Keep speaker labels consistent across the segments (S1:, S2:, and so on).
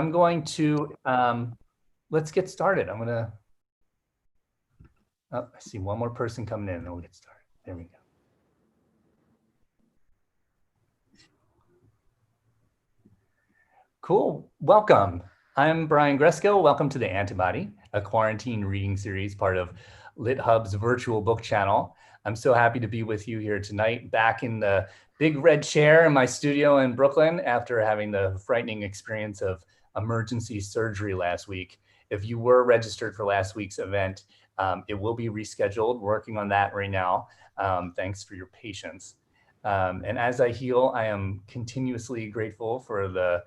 S1: I'm going to, let's get started. I'm gonna, oh, I see one more person coming in and we'll get started. There we go. Cool, welcome. I'm Brian Gresko. Welcome to the Antibody, a quarantine reading series, part of LitHub's virtual book channel. I'm so happy to be with you here tonight, back in the big red chair in my studio in Brooklyn after having the frightening experience of emergency surgery last week. If you were registered for last week's event, it will be rescheduled. Working on that right now. Thanks for your patience. And as I heal, I am continuously grateful for the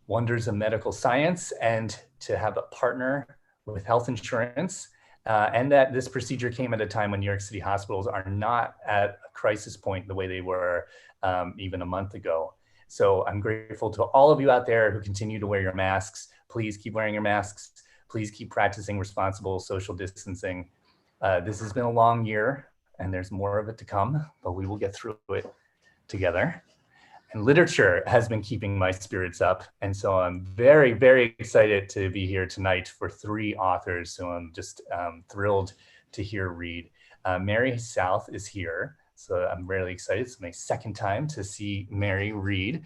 S1: wonders of medical science and to have a partner with health insurance, and that this procedure came at a time when New York City hospitals are not at a crisis point the way they were even a month ago. So I'm grateful to all of you out there who continue to wear your masks. Please keep wearing your masks. Please keep practicing responsible social distancing. This has been a long year and there's more of it to come, but we will get through it together. And literature has been keeping my spirits up. And so I'm very, very excited to be here tonight for 3 authors who I'm just thrilled to hear read. Mary South is here. So I'm really excited. It's my second time to see Mary read.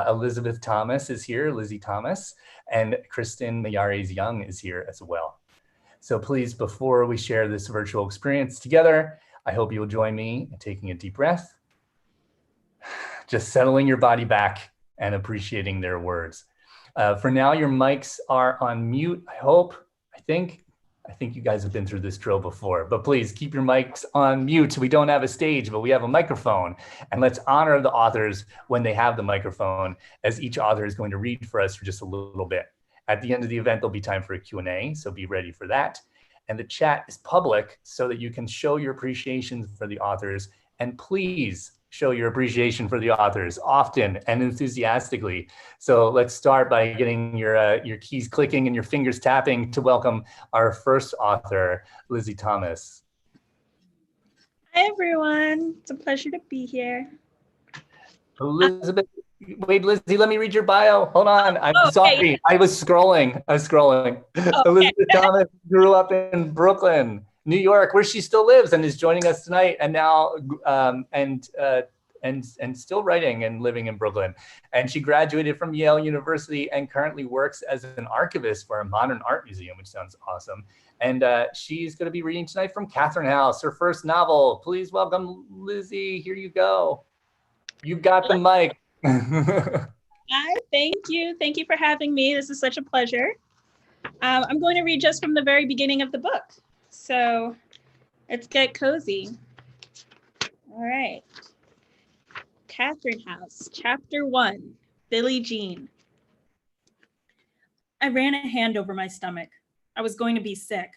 S1: Elisabeth Thomas is here, Lizzy Thomas, and Kristen Millares Young is here as well. So please, before we share this virtual experience together, I hope you'll join me in taking a deep breath, just settling your body back and appreciating their words. For now, your mics are on mute. I think you guys have been through this drill before, but please keep your mics on mute. We don't have a stage, but we have a microphone. And let's honor the authors when they have the microphone, as each author is going to read for us for just a little bit. At the end of the event, there'll be time for a Q&A, so be ready for that. And the chat is public so that you can show your appreciation for the authors. And please show your appreciation for the authors often and enthusiastically. So let's start by getting your keys clicking and your fingers tapping to welcome our first author, Lizzy Thomas.
S2: Hi, everyone. It's a pleasure to be here.
S1: Elisabeth, wait, Lizzy, let me read your bio. Hold on. I'm sorry.
S2: Okay.
S1: I was scrolling. Okay. Elisabeth Thomas grew up in Brooklyn, New York, where she still lives and is joining us tonight, and now and still writing and living in Brooklyn. And she graduated from Yale University and currently works as an archivist for a modern art museum, which sounds awesome. And she's going to be reading tonight from Catherine House, her first novel. Please welcome Lizzy. Here you go. You've got the mic.
S2: Hi, thank you. Thank you for having me. This is such a pleasure. I'm going to read just from the very beginning of the book. So let's get cozy. All right. Catherine House, Chapter 1, Billie Jean. I ran a hand over my stomach. I was going to be sick.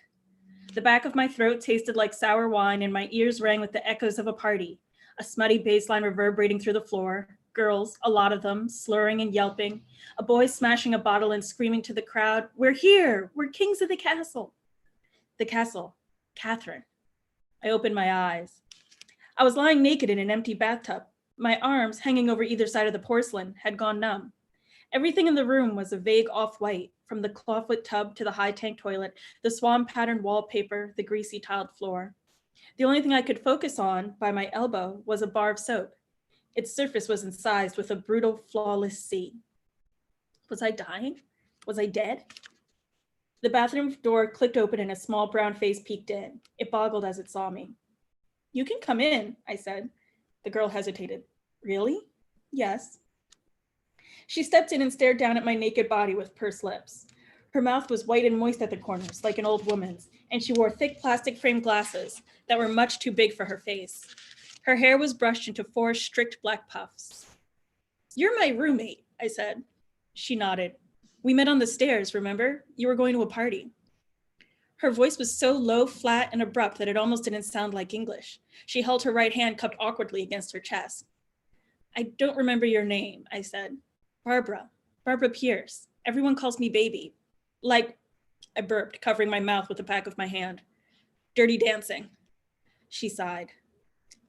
S2: The back of my throat tasted like sour wine and my ears rang with the echoes of a party, a smutty bass line reverberating through the floor, girls, a lot of them, slurring and yelping, a boy smashing a bottle and screaming to the crowd, "We're here! We're kings of the castle!" The castle. Catherine. I opened my eyes. I was lying naked in an empty bathtub. My arms, hanging over either side of the porcelain, had gone numb. Everything in the room was a vague off-white, from the clawfoot tub to the high-tank toilet, the swan-patterned wallpaper, the greasy tiled floor. The only thing I could focus on, by my elbow, was a bar of soap. Its surface was incised with a brutal, flawless C. Was I dying? Was I dead? The bathroom door clicked open and a small brown face peeked in. It boggled as it saw me. "You can come in," I said. The girl hesitated. "Really?" "Yes." She stepped in and stared down at my naked body with pursed lips. Her mouth was white and moist at the corners, like an old woman's, and she wore thick plastic frame glasses that were much too big for her face. Her hair was brushed into 4 strict black puffs. "You're my roommate," I said. She nodded. "We met on the stairs, remember? You were going to a party." Her voice was so low, flat, and abrupt that it almost didn't sound like English. She held her right hand cupped awkwardly against her chest. "I don't remember your name," I said. "Barbara. Barbara Pierce. Everyone calls me baby. Like," I burped, covering my mouth with the back of my hand. "Dirty Dancing." She sighed.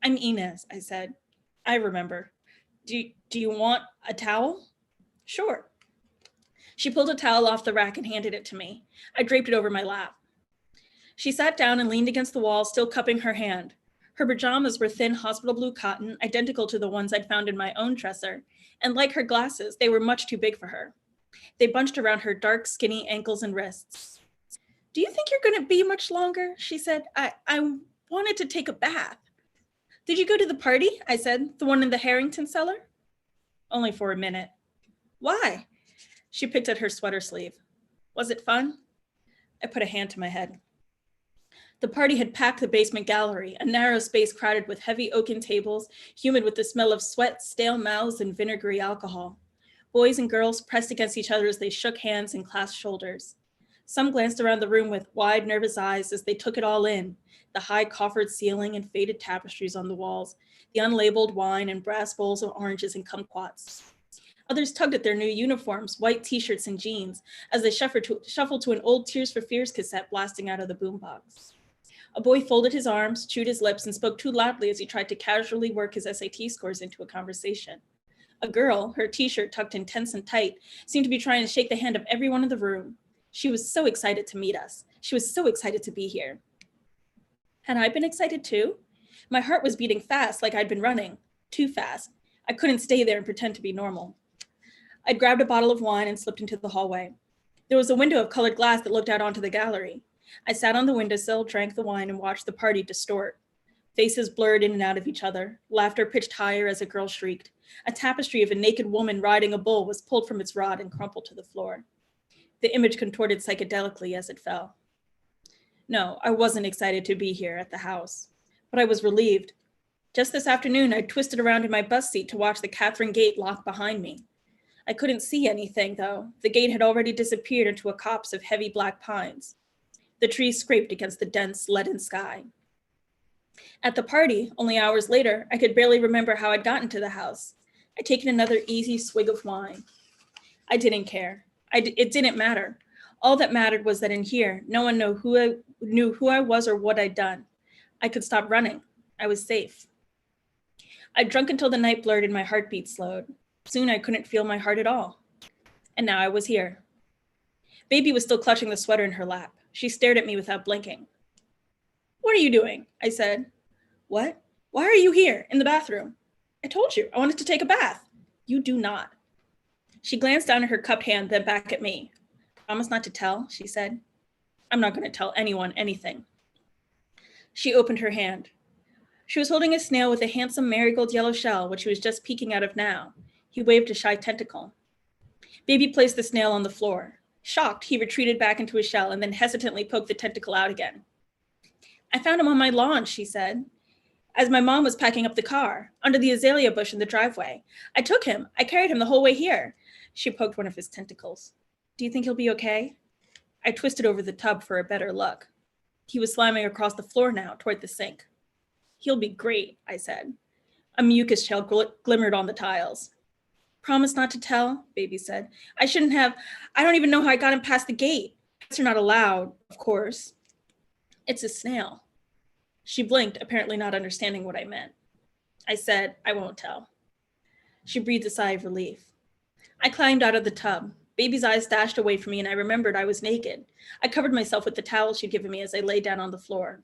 S2: "I'm Inez," I said. "I remember. Do you want a towel?" "Sure." She pulled a towel off the rack and handed it to me. I draped it over my lap. She sat down and leaned against the wall, still cupping her hand. Her pajamas were thin hospital blue cotton, identical to the ones I'd found in my own dresser, and like her glasses, they were much too big for her. They bunched around her dark, skinny ankles and wrists. "Do you think you're going to be much longer?" she said. I wanted to take a bath. "Did you go to the party?" I said. "The one in the Harrington cellar?" "Only for a minute." "Why?" She picked at her sweater sleeve. "Was it fun?" I put a hand to my head. The party had packed the basement gallery, a narrow space crowded with heavy oaken tables, humid with the smell of sweat, stale mouths, and vinegary alcohol. Boys and girls pressed against each other as they shook hands and clasped shoulders. Some glanced around the room with wide, nervous eyes as they took it all in, the high coffered ceiling and faded tapestries on the walls, the unlabeled wine and brass bowls of oranges and kumquats. Others tugged at their new uniforms, white t-shirts and jeans, as they shuffled to an old Tears for Fears cassette blasting out of the boombox. A boy folded his arms, chewed his lips, and spoke too loudly as he tried to casually work his SAT scores into a conversation. A girl, her t-shirt tucked in tense and tight, seemed to be trying to shake the hand of everyone in the room. She was so excited to meet us. She was so excited to be here. Had I been excited too? My heart was beating fast, like I'd been running. Too fast. I couldn't stay there and pretend to be normal. I'd grabbed a bottle of wine and slipped into the hallway. There was a window of colored glass that looked out onto the gallery. I sat on the windowsill, drank the wine, and watched the party distort. Faces blurred in and out of each other. Laughter pitched higher as a girl shrieked. A tapestry of a naked woman riding a bull was pulled from its rod and crumpled to the floor. The image contorted psychedelically as it fell. No, I wasn't excited to be here at the house, but I was relieved. Just this afternoon, I twisted around in my bus seat to watch the Catherine gate lock behind me. I couldn't see anything, though. The gate had already disappeared into a copse of heavy black pines. The trees scraped against the dense, leaden sky. At the party, only hours later, I could barely remember how I'd gotten to the house. I'd taken another easy swig of wine. I didn't care. It didn't matter. All that mattered was that in here, no one knew who I was or what I'd done. I could stop running. I was safe. I'd drunk until the night blurred and my heartbeat slowed. Soon I couldn't feel my heart at all. And now I was here. Baby was still clutching the sweater in her lap. She stared at me without blinking. "What are you doing?" I said. "What? Why are you here, in the bathroom?" "I told you, I wanted to take a bath." "You do not." She glanced down at her cupped hand, then back at me. "Promise not to tell," she said. "I'm not going to tell anyone anything." She opened her hand. She was holding a snail with a handsome marigold yellow shell, which she was just peeking out of now. He waved a shy tentacle. Baby placed the snail on the floor. Shocked, he retreated back into his shell and then hesitantly poked the tentacle out again. "I found him on my lawn," she said, "as my mom was packing up the car, under the azalea bush in the driveway. I took him. I carried him the whole way here." She poked one of his tentacles. "Do you think he'll be okay?" I twisted over the tub for a better look. He was slamming across the floor now, toward the sink. "He'll be great," I said. A mucus shell glimmered on the tiles. "Promise not to tell," Baby said. I don't even know how I got him past the gate. Pets are not allowed, of course." "It's a snail." She blinked, apparently not understanding what I meant. I said, "I won't tell." She breathed a sigh of relief. I climbed out of the tub. Baby's eyes dashed away from me, and I remembered I was naked. I covered myself with the towel she'd given me as I lay down on the floor.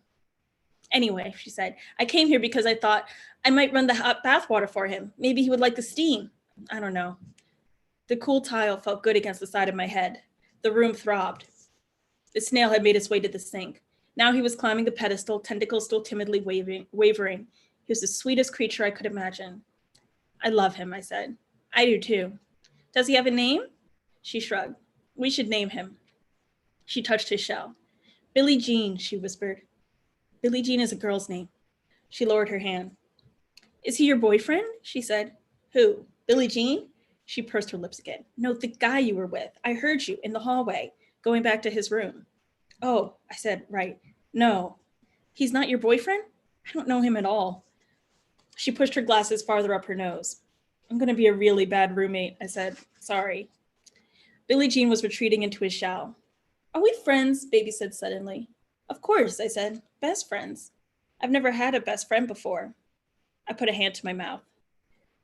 S2: "Anyway," she said, "I came here because I thought I might run the hot bath water for him. Maybe he would like the steam. I don't know." The cool tile felt good against the side of my head. The room throbbed. The snail had made its way to the sink. Now he was climbing the pedestal, tentacles still timidly wavering. He was the sweetest creature I could imagine. "I love him," I said. "I do too." "Does he have a name?" She shrugged. "We should name him." She touched his shell. "Billie Jean," she whispered. "Billie Jean is a girl's name." She lowered her hand. "Is he your boyfriend?" she said. "Who? Billie Jean?" She pursed her lips again. "No, the guy you were with. I heard you in the hallway, going back to his room." "Oh," I said, "right. No. He's not your boyfriend? I don't know him at all." She pushed her glasses farther up her nose. "I'm going to be a really bad roommate," I said. "Sorry." Billie Jean was retreating into his shell. "Are we friends?" Baby said suddenly. "Of course," I said. "Best friends. I've never had a best friend before." I put a hand to my mouth.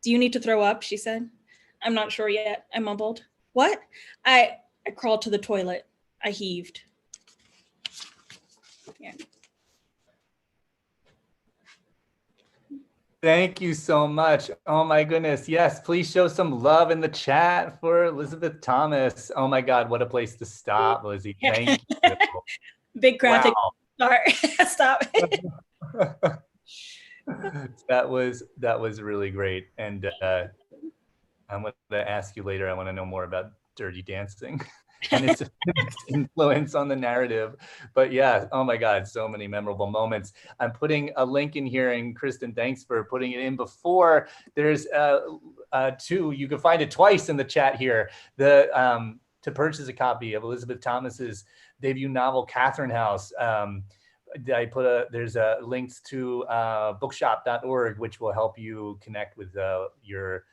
S2: "Do you need to throw up?" she said. "I'm not sure yet," I mumbled. "What? I crawled to the toilet. I heaved. Yeah.
S1: Thank you so much. Oh my goodness. Yes, please show some love in the chat for Elisabeth Thomas. Oh my God, what a place to stop, Lizzy. Thank you.
S2: Big graphic.
S1: Wow.
S2: Stop.
S1: that was really great. And I'm going to ask you later. I want to know more about Dirty Dancing and its influence on the narrative. But yeah, oh my God, so many memorable moments. I'm putting a link in here, and Kristen, thanks for putting it in before. There's two, you can find it twice in the chat here. To purchase a copy of Elisabeth Thomas's debut novel, Catherine House. There's links to bookshop.org, which will help you connect with your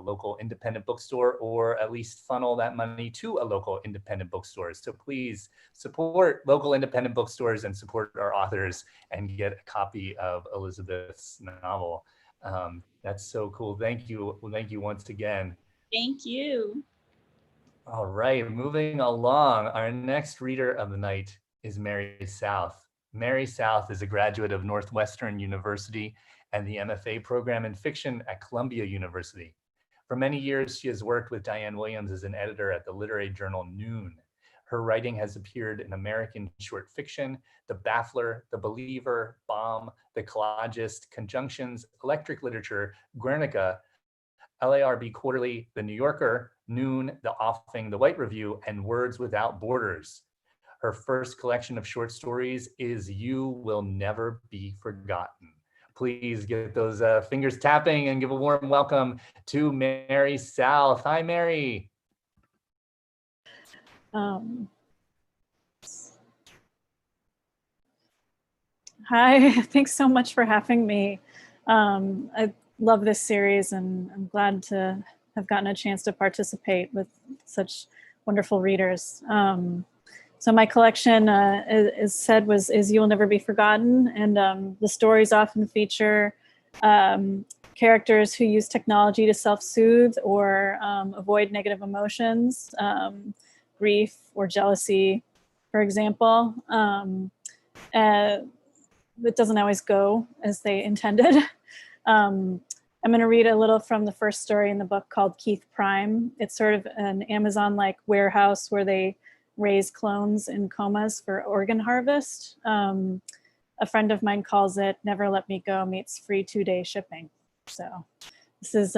S1: local independent bookstore, or at least funnel that money to a local independent bookstore. So please support local independent bookstores and support our authors and get a copy of Elisabeth's novel. That's so cool. Thank you. Thank you once again.
S2: Thank you.
S1: All right, moving along. Our next reader of the night is Mary South. Mary South is a graduate of Northwestern University and the MFA program in fiction at Columbia University. For many years, she has worked with Diane Williams as an editor at the literary journal Noon. Her writing has appeared in American short fiction, The Baffler, The Believer, Bomb, The Collagist, Conjunctions, Electric Literature, Guernica, LARB Quarterly, The New Yorker, Noon, The Offing, The White Review, and Words Without Borders. Her first collection of short stories is You Will Never Be Forgotten. Please get those fingers tapping and give a warm welcome to Mary South. Hi, Mary.
S3: Hi, thanks so much for having me. I love this series, and I'm glad to have gotten a chance to participate with such wonderful readers. So my collection, is You Will Never Be Forgotten, and the stories often feature characters who use technology to self-soothe or avoid negative emotions, grief or jealousy, for example. It doesn't always go as they intended. I'm going to read a little from the first story in the book called Keith Prime. It's sort of an Amazon-like warehouse where they raise clones in comas for organ harvest. A friend of mine calls it Never Let Me Go meets free 2-day shipping. So this is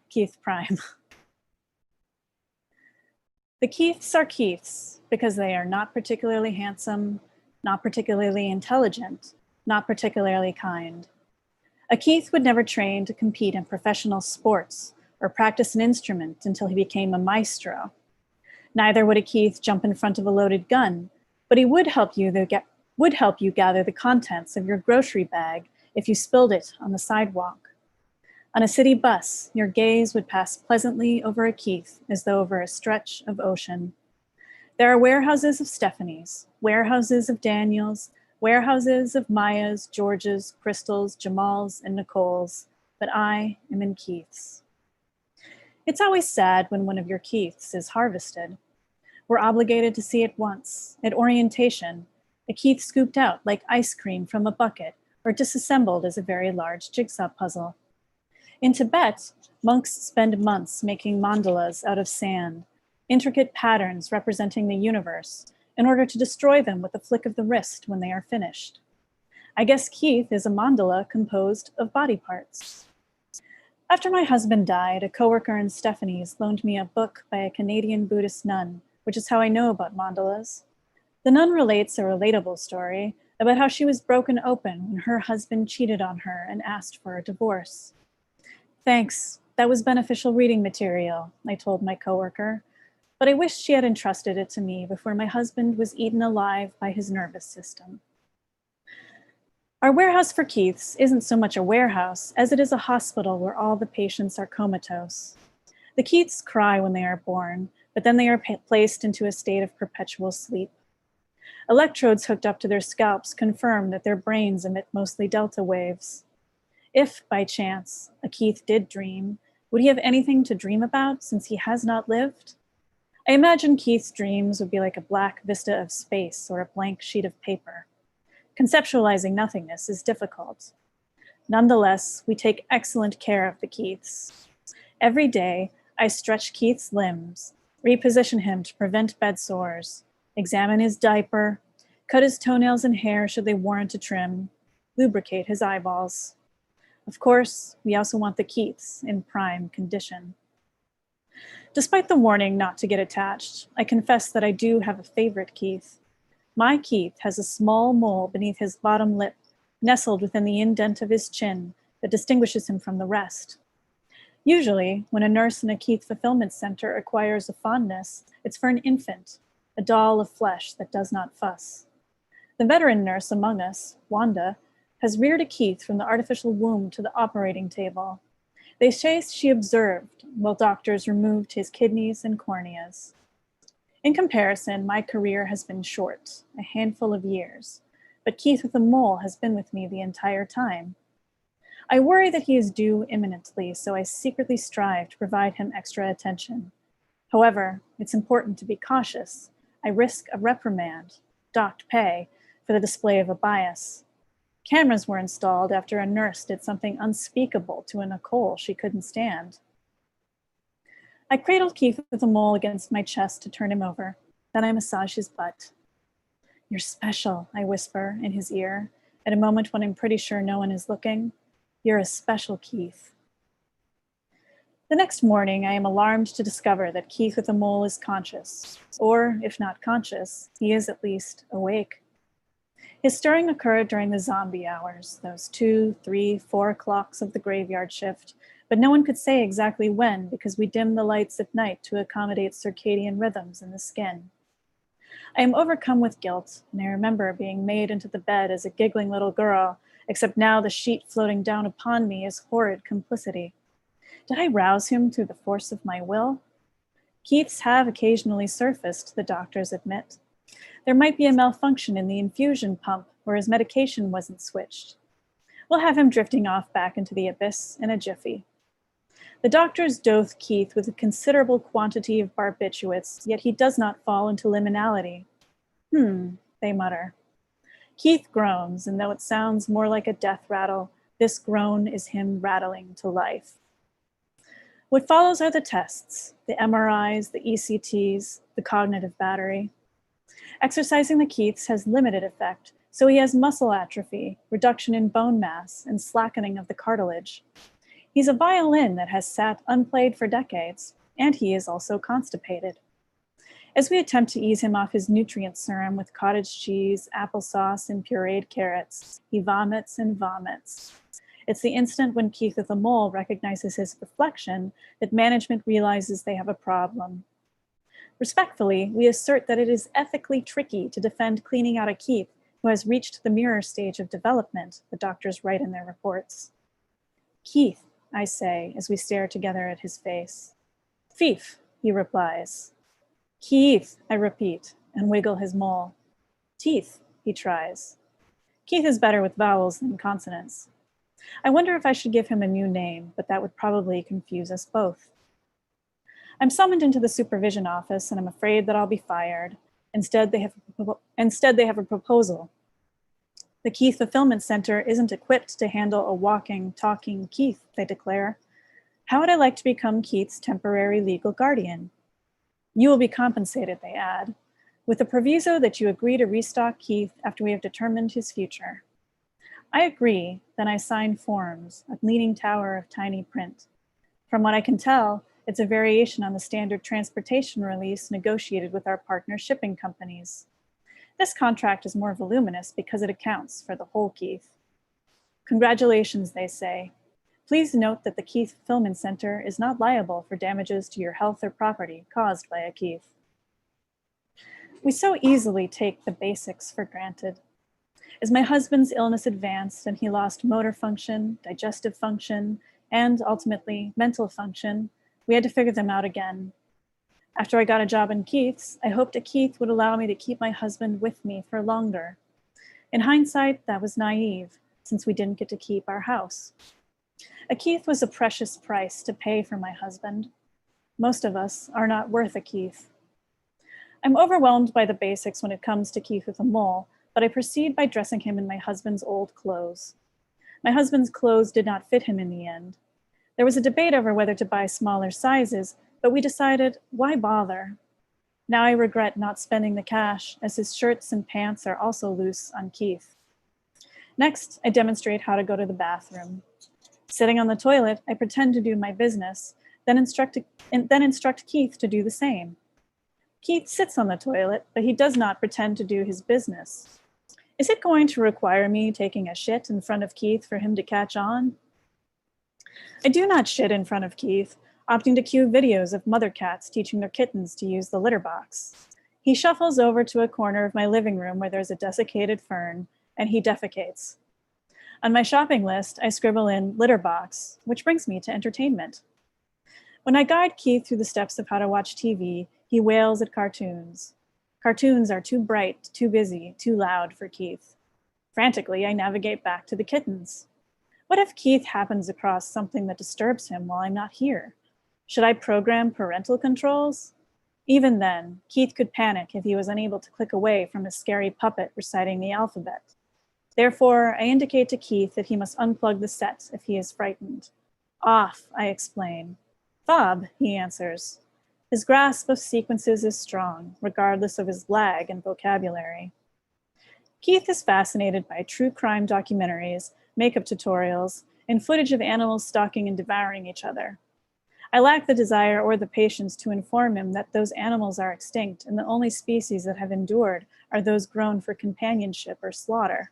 S3: Keith Prime. The Keiths are Keiths because they are not particularly handsome, not particularly intelligent, not particularly kind. A Keith would never train to compete in professional sports or practice an instrument until he became a maestro. Neither would a Keith jump in front of a loaded gun, but he would help you gather the contents of your grocery bag if you spilled it on the sidewalk. On a city bus, your gaze would pass pleasantly over a Keith as though over a stretch of ocean. There are warehouses of Stephanies, warehouses of Daniels, warehouses of Mayas, Georges, Crystals, Jamals, and Nicoles, but I am in Keith's. It's always sad when one of your Keiths is harvested. We're obligated to see it once, at orientation, a Keith scooped out like ice cream from a bucket or disassembled as a very large jigsaw puzzle. In Tibet, monks spend months making mandalas out of sand, intricate patterns representing the universe, in order to destroy them with a flick of the wrist when they are finished. I guess Keith is a mandala composed of body parts. After my husband died, a coworker in Stephanie's loaned me a book by a Canadian Buddhist nun, which is how I know about mandalas. The nun relates a relatable story about how she was broken open when her husband cheated on her and asked for a divorce. Thanks, that was beneficial reading material, I told my coworker, but I wished she had entrusted it to me before my husband was eaten alive by his nervous system. Our warehouse for Keiths isn't so much a warehouse as it is a hospital where all the patients are comatose. The Keiths cry when they are born, but then they are placed into a state of perpetual sleep. Electrodes hooked up to their scalps confirm that their brains emit mostly delta waves. If, by chance, a Keith did dream, would he have anything to dream about since he has not lived? I imagine Keith's dreams would be like a black vista of space or a blank sheet of paper. Conceptualizing nothingness is difficult. Nonetheless, we take excellent care of the Keiths. Every day, I stretch Keith's limbs, reposition him to prevent bed sores, examine his diaper, cut his toenails and hair should they warrant a trim, lubricate his eyeballs. Of course, we also want the Keiths in prime condition. Despite the warning not to get attached, I confess that I do have a favorite Keith. My Keith has a small mole beneath his bottom lip, nestled within the indent of his chin that distinguishes him from the rest. Usually, when a nurse in a Keith fulfillment center acquires a fondness, it's for an infant, a doll of flesh that does not fuss. The veteran nurse among us, Wanda, has reared a Keith from the artificial womb to the operating table. They say she observed while doctors removed his kidneys and corneas. In comparison, my career has been short, a handful of years, but Keith with a mole has been with me the entire time. I worry that he is due imminently, so I secretly strive to provide him extra attention. However, it's important to be cautious. I risk a reprimand, docked pay, for the display of a bias. Cameras were installed after a nurse did something unspeakable to a Nicole she couldn't stand. I cradled Keith with a mole against my chest to turn him over. Then I massage his butt. "You're special," I whisper in his ear, at a moment when I'm pretty sure no one is looking. "You're a special Keith." The next morning, I am alarmed to discover that Keith with a mole is conscious, or if not conscious, he is at least awake. His stirring occurred during the zombie hours, those 2, 3, 4 o'clocks of the graveyard shift, but no one could say exactly when because we dimmed the lights at night to accommodate circadian rhythms in the skin. I am overcome with guilt, and I remember being made into the bed as a giggling little girl, except now the sheet floating down upon me is horrid complicity. Did I rouse him through the force of my will? Keiths have occasionally surfaced, the doctors admit. There might be a malfunction in the infusion pump where his medication wasn't switched. We'll have him drifting off back into the abyss in a jiffy. The doctors dose Keith with a considerable quantity of barbiturates, yet he does not fall into liminality. They mutter. Keith groans, and though it sounds more like a death rattle, this groan is him rattling to life. What follows are the tests, the MRIs, the ECTs, the cognitive battery. Exercising the Keiths has limited effect, so he has muscle atrophy, reduction in bone mass, and slackening of the cartilage. He's a violin that has sat unplayed for decades, and he is also constipated. As we attempt to ease him off his nutrient serum with cottage cheese, applesauce, and pureed carrots, he vomits and vomits. It's the instant when Keith with a mole recognizes his reflection that management realizes they have a problem. Respectfully, we assert that it is ethically tricky to defend cleaning out a Keith who has reached the mirror stage of development, the doctors write in their reports. "Keith," I say as we stare together at his face. "Fief," he replies. "Keith," I repeat and wiggle his mole. "Teeth," he tries. Keith is better with vowels than consonants. I wonder if I should give him a new name, but that would probably confuse us both. I'm summoned into the supervision office and I'm afraid that I'll be fired. Instead, they have a proposal. The Keith Fulfillment Center isn't equipped to handle a walking, talking Keith, they declare. How would I like to become Keith's temporary legal guardian? You will be compensated, they add, with the proviso that you agree to restock Keith after we have determined his future. I agree, then I sign forms, a leaning tower of tiny print. From what I can tell, it's a variation on the standard transportation release negotiated with our partner shipping companies. This contract is more voluminous because it accounts for the whole Keith. Congratulations, they say. Please note that the Keith Fulfillment Center is not liable for damages to your health or property caused by a Keith. We so easily take the basics for granted. As my husband's illness advanced and he lost motor function, digestive function, and ultimately mental function, we had to figure them out again. After I got a job in Keith's, I hoped a Keith would allow me to keep my husband with me for longer. In hindsight, that was naive, since we didn't get to keep our house. A Keith was a precious price to pay for my husband. Most of us are not worth a Keith. I'm overwhelmed by the basics when it comes to Keith with a mole, but I proceed by dressing him in my husband's old clothes. My husband's clothes did not fit him in the end. There was a debate over whether to buy smaller sizes, but we decided, why bother? Now I regret not spending the cash, as his shirts and pants are also loose on Keith. Next, I demonstrate how to go to the bathroom. Sitting on the toilet, I pretend to do my business, then instruct Keith to do the same. Keith sits on the toilet, but he does not pretend to do his business. Is it going to require me taking a shit in front of Keith for him to catch on? I do not shit in front of Keith, opting to cue videos of mother cats teaching their kittens to use the litter box. He shuffles over to a corner of my living room where there's a desiccated fern, and he defecates. On my shopping list, I scribble in litter box, which brings me to entertainment. When I guide Keith through the steps of how to watch TV, he wails at cartoons. Cartoons are too bright, too busy, too loud for Keith. Frantically, I navigate back to the kittens. What if Keith happens across something that disturbs him while I'm not here? Should I program parental controls? Even then, Keith could panic if he was unable to click away from a scary puppet reciting the alphabet. Therefore, I indicate to Keith that he must unplug the set if he is frightened. Off, I explain. Fob, he answers. His grasp of sequences is strong, regardless of his lag in vocabulary. Keith is fascinated by true crime documentaries, makeup tutorials, and footage of animals stalking and devouring each other. I lack the desire or the patience to inform him that those animals are extinct and the only species that have endured are those grown for companionship or slaughter.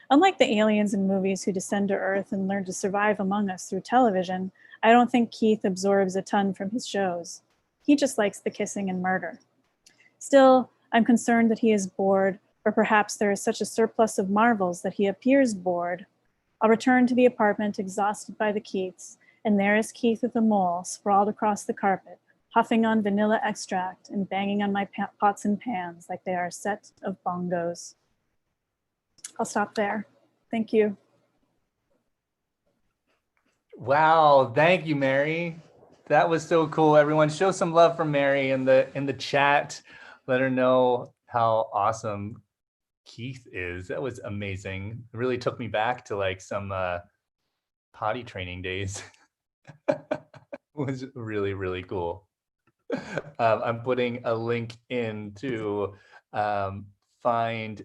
S3: Unlike the aliens in movies who descend to Earth and learn to survive among us through television, I don't think Keith absorbs a ton from his shows. He just likes the kissing and murder. Still, I'm concerned that he is bored, or perhaps there is such a surplus of marvels that he appears bored. I'll return to the apartment exhausted by the Keiths, and there is Keith with a mole sprawled across the carpet, huffing on vanilla extract and banging on my pots and pans like they are a set of bongos. I'll stop there. Thank you.
S1: Wow, thank you, Mary. That was so cool. Everyone, show some love for Mary in the chat. Let her know how awesome Keith is. That was amazing. It really took me back to like some potty training days. It was really, really cool. I'm putting a link in to find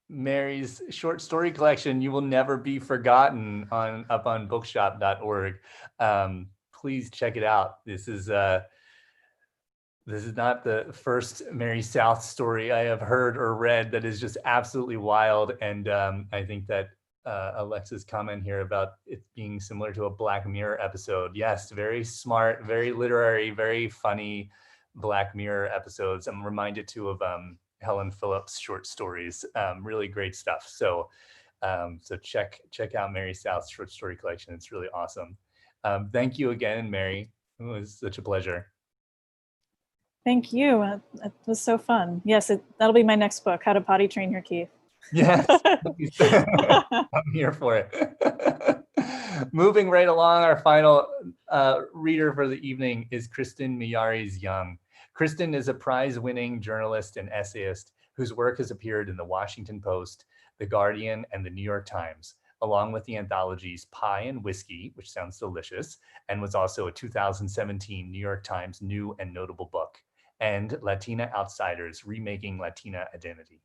S1: Mary's short story collection, You Will Never Be Forgotten, up on bookshop.org. Please check it out. This is not the first Mary South story I have heard or read that is just absolutely wild. And I think that Alexa's comment here about it being similar to a Black Mirror episode. Yes, very smart, very literary, very funny Black Mirror episodes. I'm reminded too of Helen Phillips' short stories. Really great stuff. So check out Mary South's short story collection. It's really awesome. Thank you again, Mary. It was such a pleasure.
S3: Thank you. It was so fun. Yes, that'll be my next book, How to Potty Train Your Keith.
S1: Yes, I'm here for it. Moving right along, our final reader for the evening is Kristen Millares Young. Kristen is a prize-winning journalist and essayist whose work has appeared in the Washington Post, The Guardian, and the New York Times, along with the anthologies Pie and Whiskey, which sounds delicious, and was also a 2017 New York Times New and Notable Book, and Latina Outsiders, Remaking Latina Identity.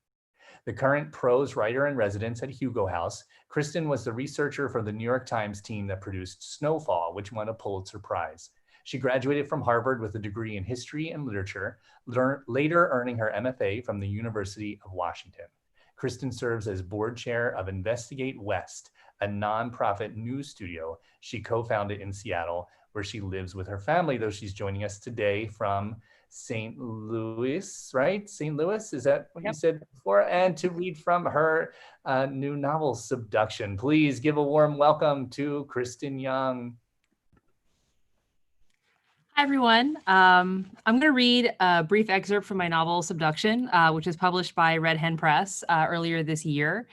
S1: The current prose writer in residence at Hugo House, Kristen was the researcher for the New York Times team that produced Snowfall, which won a Pulitzer Prize. She graduated from Harvard with a degree in history and literature, later earning her MFA from the University of Washington. Kristen serves as board chair of Investigate West, a nonprofit news studio she co-founded in Seattle, where she lives with her family, though she's joining us today from St. Louis, right? St. Louis, is that what you said before? And to read from her new novel, Subduction. Please give a warm welcome to Kristen Young.
S4: Hi, everyone. I'm going to read a brief excerpt from my novel, Subduction, which was published by Red Hen Press earlier this year.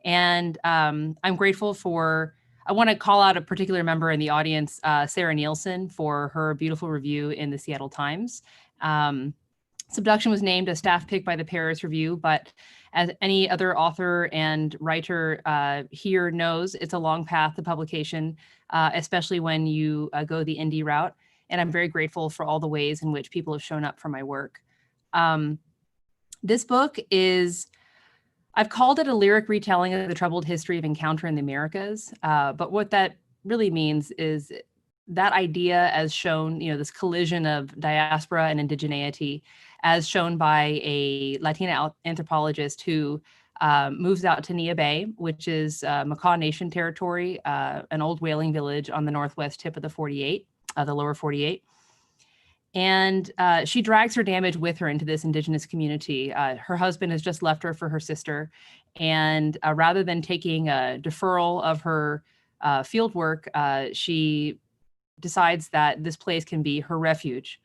S4: And I'm grateful I want to call out a particular member in the audience, Sarah Nielsen, for her beautiful review in the Seattle Times. Subduction was named a staff pick by the Paris Review, but as any other author and writer here knows, it's a long path to publication, especially when you go the indie route. And I'm very grateful for all the ways in which people have shown up for my work. This book is, I've called it a lyric retelling of the troubled history of encounter in the Americas. But what that really means is that idea as shown, this collision of diaspora and indigeneity as shown by a Latina anthropologist who moves out to Nia Bay, which is Makah Nation territory, an old whaling village on the northwest tip of the 48, the lower 48. And she drags her damage with her into this indigenous community. Her husband has just left her for her sister. And rather than taking a deferral of her field work, she decides that this place can be her refuge.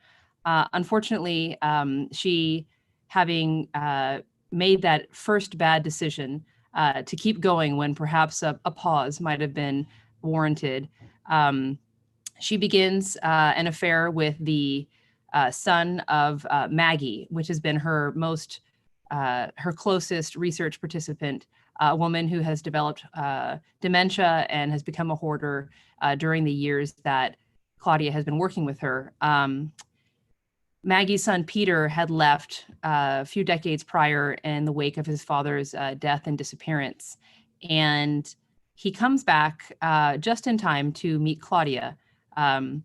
S4: Unfortunately, she, having made that first bad decision to keep going when perhaps a pause might have been warranted, she begins an affair with the son of Maggie, which has been her closest research participant, a woman who has developed dementia and has become a hoarder during the years that Claudia has been working with her. Maggie's son, Peter, had left a few decades prior in the wake of his father's death and disappearance. And he comes back just in time to meet Claudia. I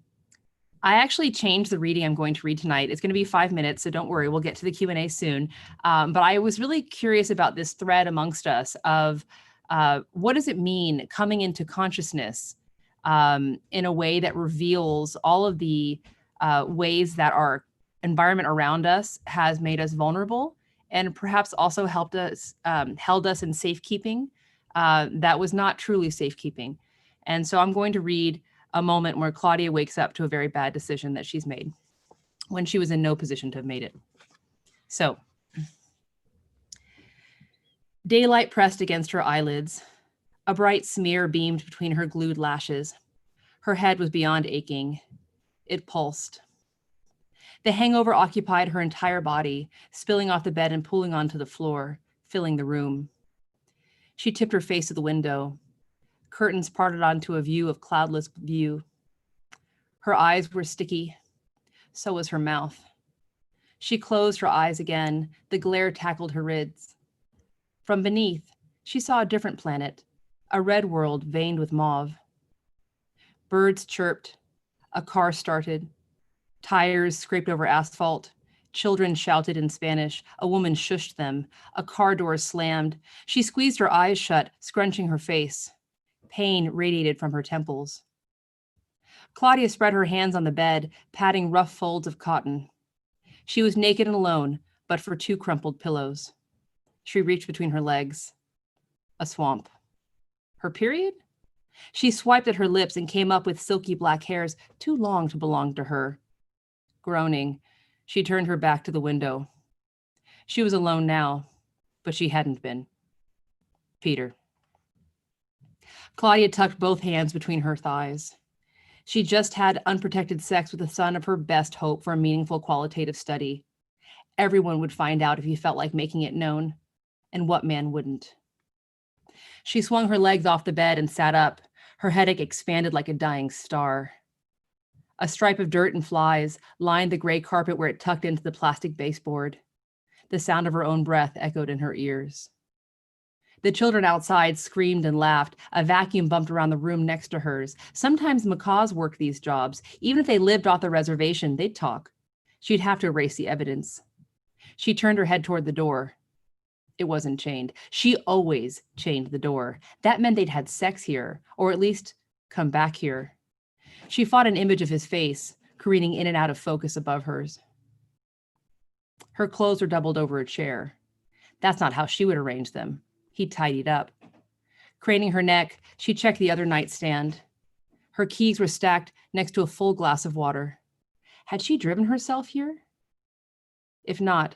S4: actually changed the reading I'm going to read tonight. It's going to be 5 minutes, so don't worry, we'll get to the Q&A soon. But I was really curious about this thread amongst us of what does it mean coming into consciousness in a way that reveals all of the ways that our environment around us has made us vulnerable and perhaps also helped us, held us in safekeeping that was not truly safekeeping. And so I'm going to read a moment where Claudia wakes up to a very bad decision that she's made when she was in no position to have made it. So, daylight pressed against her eyelids. A bright smear beamed between her glued lashes. Her head was beyond aching. It pulsed. The hangover occupied her entire body, spilling off the bed and pooling onto the floor, filling the room. She tipped her face to the window. Curtains parted onto a view of cloudless view. Her eyes were sticky. So was her mouth. She closed her eyes again. The glare tackled her ribs. From beneath, she saw a different planet, a red world veined with mauve. Birds chirped. A car started. Tires scraped over asphalt. Children shouted in Spanish. A woman shushed them. A car door slammed. She squeezed her eyes shut, scrunching her face. Pain radiated from her temples. Claudia spread her hands on the bed, patting rough folds of cotton. She was naked and alone, but for 2 crumpled pillows. She reached between her legs. A swamp. Her period? She swiped at her lips and came up with silky black hairs too long to belong to her. Groaning, she turned her back to the window. She was alone now, but she hadn't been. Peter. Claudia tucked both hands between her thighs. She just had unprotected sex with the son of her best hope for a meaningful qualitative study. Everyone would find out if he felt like making it known, and what man wouldn't? She swung her legs off the bed and sat up. Her headache expanded like a dying star. A stripe of dirt and flies lined the gray carpet where it tucked into the plastic baseboard. The sound of her own breath echoed in her ears. The children outside screamed and laughed. A vacuum bumped around the room next to hers. Sometimes macaws worked these jobs. Even if they lived off the reservation, they'd talk. She'd have to erase the evidence. She turned her head toward the door. It wasn't chained. She always chained the door. That meant they'd had sex here, or at least come back here. She fought an image of his face, careening in and out of focus above hers. Her clothes were doubled over a chair. That's not how she would arrange them. He tidied up. Craning her neck, she checked the other nightstand. Her keys were stacked next to a full glass of water. Had she driven herself here? If not,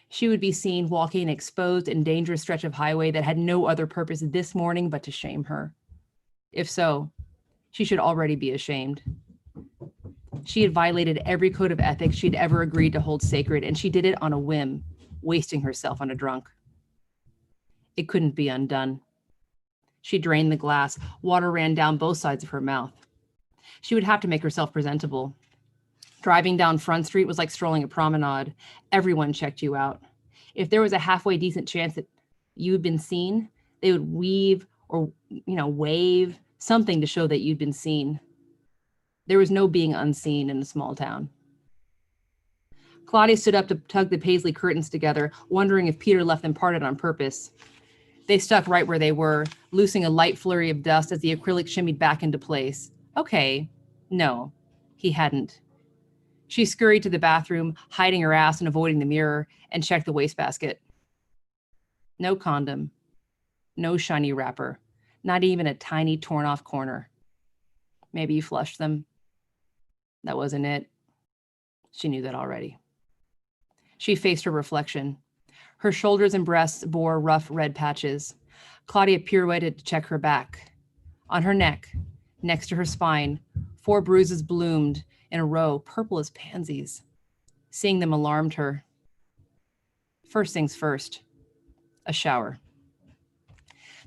S4: she would be seen walking an exposed and dangerous stretch of highway that had no other purpose this morning but to shame her. If so, she should already be ashamed. She had violated every code of ethics she'd ever agreed to hold sacred, and she did it on a whim, wasting herself on a drunk. It couldn't be undone. She drained the glass. Water ran down both sides of her mouth. She would have to make herself presentable. Driving down Front Street was like strolling a promenade. Everyone checked you out. If there was a halfway decent chance that you had been seen, they would weave or, wave something to show that you'd been seen. There was no being unseen in a small town. Claudia stood up to tug the paisley curtains together, wondering if Peter left them parted on purpose. They stuck right where they were, loosing a light flurry of dust as the acrylic shimmied back into place. Okay, no, he hadn't. She scurried to the bathroom, hiding her ass and avoiding the mirror, and checked the wastebasket. No condom, no shiny wrapper, not even a tiny torn-off corner. Maybe you flushed them. That wasn't it. She knew that already. She faced her reflection. Her shoulders and breasts bore rough red patches. Claudia pirouetted to check her back. On her neck, next to her spine, 4 bruises bloomed in a row, purple as pansies. Seeing them alarmed her. First things first, a shower.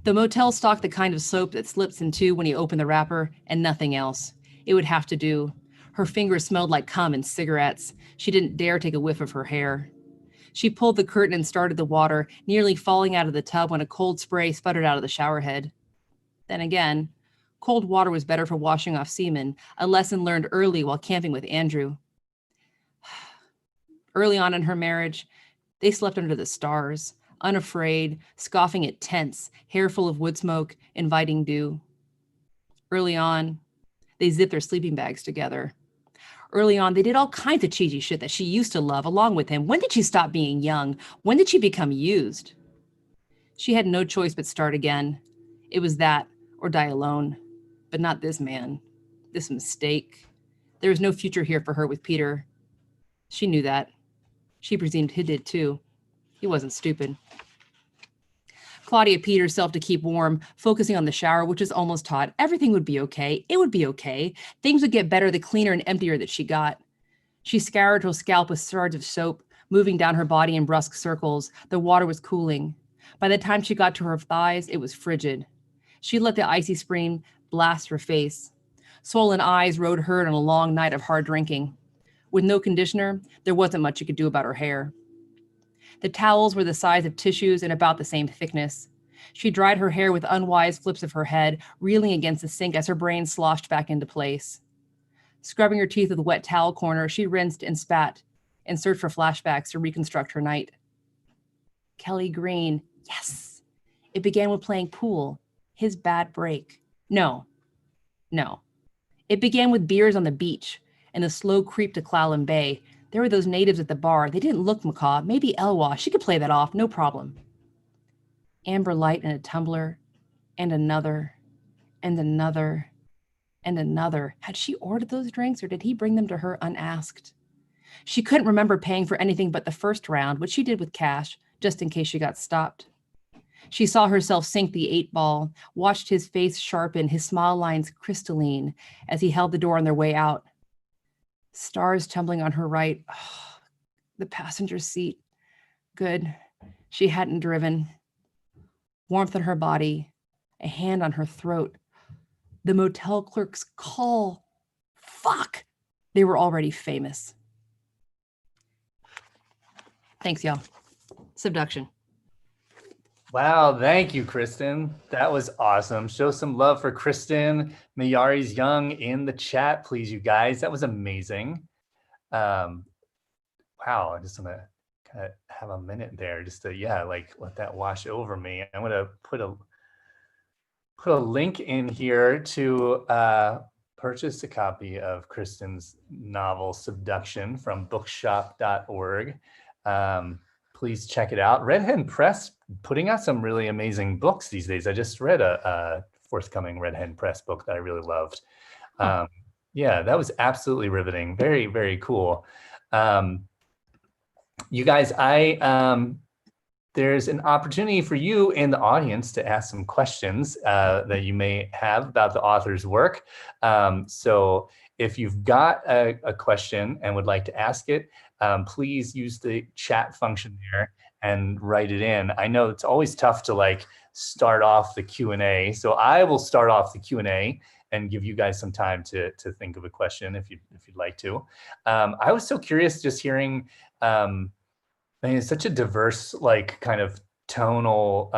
S4: The motel stocked the kind of soap that slips in two when you open the wrapper, and nothing else. It would have to do. Her fingers smelled like cum and cigarettes. She didn't dare take a whiff of her hair. She pulled the curtain and started the water, nearly falling out of the tub when a cold spray sputtered out of the shower head. Then again, cold water was better for washing off semen, a lesson learned early while camping with Andrew. Early on in her marriage, they slept under the stars, unafraid, scoffing at tents, hair full of wood smoke, inviting dew. Early on, they zipped their sleeping bags together. Early on, they did all kinds of cheesy shit that she used to love along with him. When did she stop being young? When did she become used? She had no choice but start again. It was that or die alone. But not this man, this mistake. There was no future here for her with Peter. She knew that. She presumed he did too. He wasn't stupid. Claudia peed herself to keep warm, focusing on the shower, which was almost hot. Everything would be okay. It would be okay. Things would get better the cleaner and emptier that she got. She scoured her scalp with shards of soap, moving down her body in brusque circles. The water was cooling. By the time she got to her thighs, it was frigid. She let the icy stream blast her face. Swollen eyes rode herd on a long night of hard drinking. With no conditioner, there wasn't much you could do about her hair. The towels were the size of tissues and about the same thickness. She dried her hair with unwise flips of her head, reeling against the sink as her brain sloshed back into place. Scrubbing her teeth with a wet towel corner, she rinsed and spat and searched for flashbacks to reconstruct her night. Kelly Green, yes. It began with playing pool, his bad break. No. It began with beers on the beach and the slow creep to Clallam Bay. There were those natives at the bar. They didn't look macaw. Maybe Elwha. She could play that off, no problem. Amber Light in a tumbler, and another, and another, and another. Had she ordered those drinks, or did he bring them to her unasked? She couldn't remember paying for anything but the first round, which she did with cash, just in case she got stopped. She saw herself sink the 8-ball, watched his face sharpen, his smile lines crystalline, as he held the door on their way out. Stars tumbling on her right. Oh, the passenger seat. Good. She hadn't driven. Warmth on her body. A hand on her throat. The motel clerk's call. Fuck! They were already famous. Thanks, y'all. Subduction.
S1: Wow, thank you, Kristen. That was awesome. Show some love for Kristen Millares Young in the chat, please, you guys. That was amazing. Wow, I just want to kind of have a minute there just to, let that wash over me. I'm going to put a link in here to purchase a copy of Kristen's novel Subduction from bookshop.org. Please check it out. Red Hen Press putting out some really amazing books these days. I just read a forthcoming Red Hen Press book that I really loved. Yeah, that was absolutely riveting. Very, very cool. You guys, I there's an opportunity for you in the audience to ask some questions that you may have about the author's work. So if you've got a question and would like to ask it, please use the chat function there and write it in. I know it's always tough to like start off the Q&A, so I will start off the Q&A and give you guys some time to think of a question if you'd like to. I was so curious just hearing, I mean, it's such a diverse, like, kind of tonal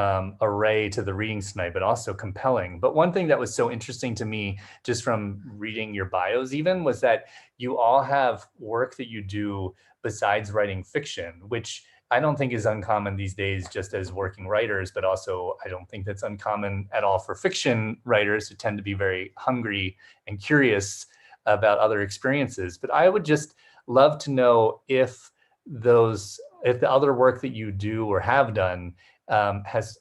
S1: array to the readings tonight, but also compelling. But one thing that was so interesting to me, just from reading your bios even, was that you all have work that you do besides writing fiction, which I don't think is uncommon these days just as working writers, but also I don't think that's uncommon at all for fiction writers who tend to be very hungry and curious about other experiences. But I would just love to know if the other work that you do or have done has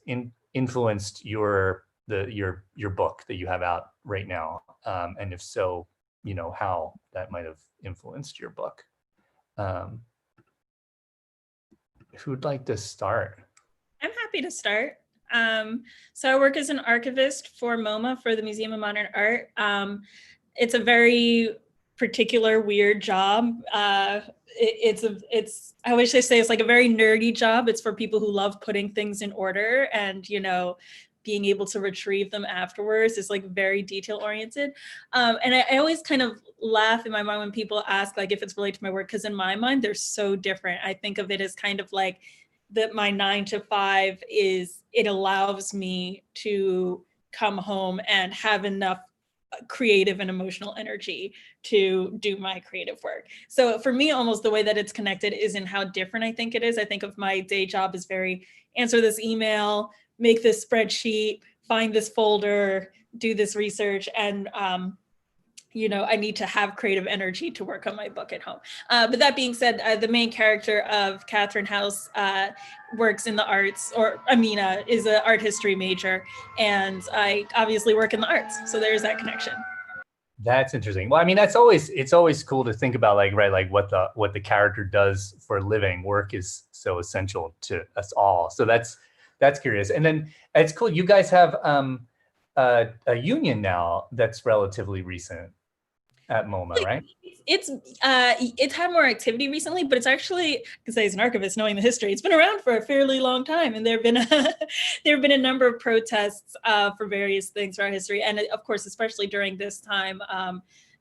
S1: influenced your book that you have out right now, and if so, you know, how that might have influenced your book. Who'd like to start?
S2: I'm happy to start. So I work as an archivist for MoMA, for the Museum of Modern Art. It's a very particular weird job. It's I wish I say it's like a very nerdy job. It's for people who love putting things in order and, you know, being able to retrieve them afterwards. Is like very detail oriented. And I always kind of laugh in my mind when people ask like if it's related to my work, because in my mind, they're so different. I think of it as kind of like that my 9 to 5 is, it allows me to come home and have enough creative and emotional energy to do my creative work. So for me, almost the way that it's connected is in how different I think it is. I think of my day job as very answer this email, make this spreadsheet, find this folder, do this research, and you know, I need to have creative energy to work on my book at home. But that being said, the main character of Catherine House works in the arts, or Amina is an art history major, and I obviously work in the arts. So there's that connection.
S1: That's interesting. Well, I mean, it's always cool to think about, like, right, like what the character does for a living. Work is so essential to us all. So that's curious. And then it's cool. You guys have a union now that's relatively recent at MoMA, right?
S2: It's had more activity recently, but it's actually, I can say as an archivist, knowing the history, it's been around for a fairly long time, and there have been a number of protests for various things throughout history, and of course, especially during this time,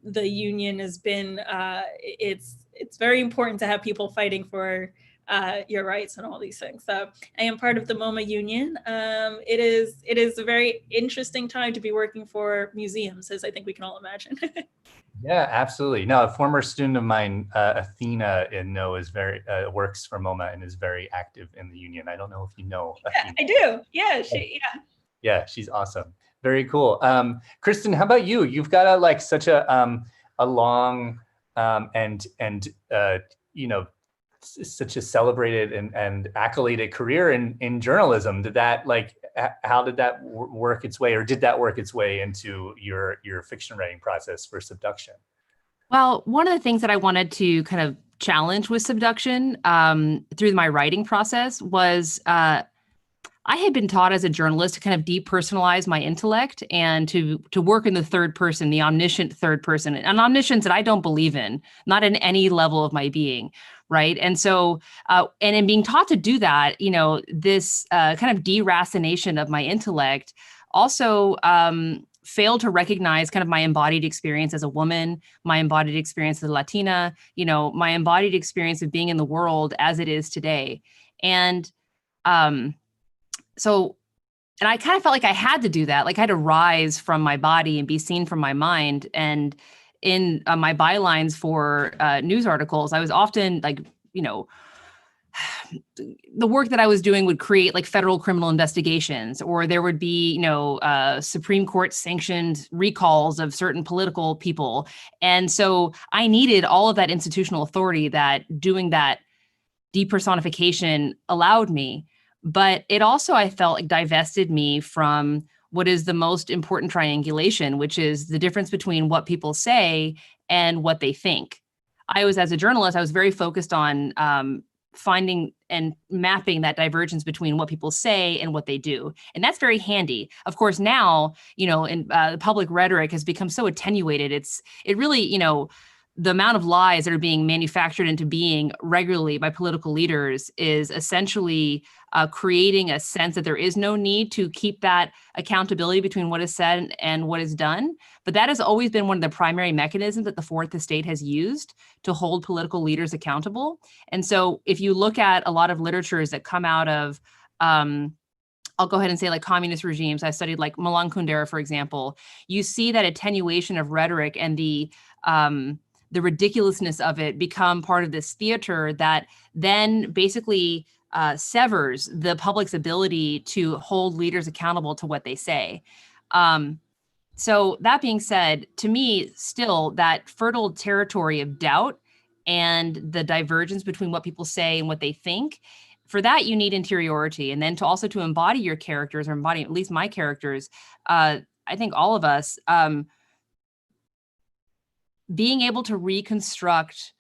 S2: the union has been. It's very important to have people fighting for your rights and all these things. So I am part of the MoMA union. It is a very interesting time to be working for museums, as I think we can all imagine.
S1: Yeah, absolutely. No, a former student of mine, Athena, is very works for MoMA and is very active in the union. I don't know if you know.
S2: Yeah, Athena. I do. Yeah,
S1: Yeah, she's awesome. Very cool. Kristen, how about you? You've got such a long and you know, such a celebrated and accoladed career in journalism. How did that work its way, or did that work its way into your fiction writing process for Subduction?
S4: Well, one of the things that I wanted to kind of challenge with Subduction through my writing process was I had been taught as a journalist to kind of depersonalize my intellect and to work in the third person, the omniscient third person, an omniscience that I don't believe in, not in any level of my being. Right. And so, and in being taught to do that, you know, this kind of deracination of my intellect also failed to recognize kind of my embodied experience as a woman, my embodied experience as a Latina, you know, my embodied experience of being in the world as it is today. And so, and I kind of felt like I had to do that. Like I had to rise from my body and be seen from my mind. And in my bylines for news articles, I was often like, you know, the work that I was doing would create like federal criminal investigations, or there would be, you know, Supreme Court sanctioned recalls of certain political people. And so I needed all of that institutional authority that doing that depersonification allowed me. But it also, I felt like, divested me from what is the most important triangulation, which is the difference between what people say and what they think. As a journalist, I was very focused on finding and mapping that divergence between what people say and what they do. And that's very handy. Of course, now, in public rhetoric has become so attenuated. It really, the amount of lies that are being manufactured into being regularly by political leaders is essentially creating a sense that there is no need to keep that accountability between what is said and what is done. But that has always been one of the primary mechanisms that the Fourth Estate has used to hold political leaders accountable. And so if you look at a lot of literatures that come out of, I'll go ahead and say like communist regimes, I studied like Milan Kundera, for example, you see that attenuation of rhetoric and the ridiculousness of it become part of this theater that then basically severs the public's ability to hold leaders accountable to what they say. So that being said, to me, still that fertile territory of doubt and the divergence between what people say and what they think, for that you need interiority. And then to embody your characters, or embody at least my characters, I think all of us, being able to reconstruct